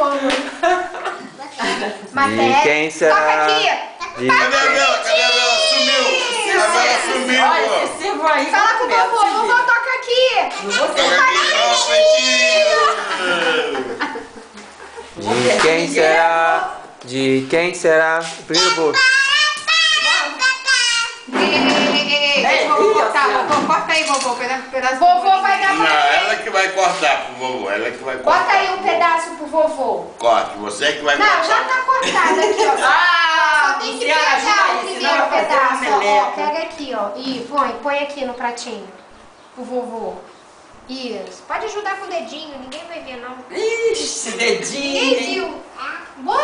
como. De quem será? Toca aqui. De Cadê a Bela? Cadê a Bela? Sumiu. A Bela sumiu, Olha, ó. esse sirvo aí. Fala com o vovô. Vovô, toca aqui. Não vou Toca ser. aqui. Ó, De quem será? De quem será? O primeiro bolo. Ei, vovô, cortar. Vovô, corta aí, vovô. Pedaço. Vovô vai dar Não, pra ela que vai cortar pro vovô. Ela que vai cortar. Bota aí um pro vovô. pedaço pro vovô. Corte, você que vai cortar. Não, já tá cortado aqui, ó. Ah, Só tem que Luciana, ajuda pegar o aí, senão primeiro vai fazer uma pedaço. Ó, meleca. pega aqui, ó. E põe aqui no pratinho. O vovô. Isso. Pode ajudar com o dedinho, ninguém vai ver, não. Ixi, Ninguém dedinho. viu. Bora.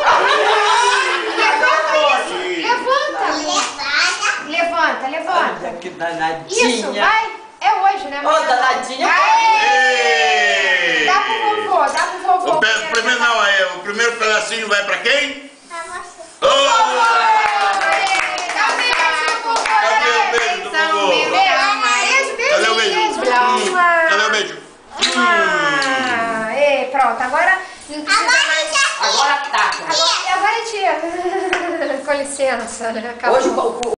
Levanta isso. Levanta. Levanta. Olha que danadinha. Isso, vai. É hoje, né? Ô, danadinha. Ei! Dá pro vovô, dá pro vovô. O primeiro não, o primeiro pedacinho vai pra quem? Ô! Cadê o beijo do vovô? Cadê o beijo? Cadê o beijo? Pronto, agora não precisa mais. Agora tá. Agora tira. Com licença, né? Acabou. Hoje o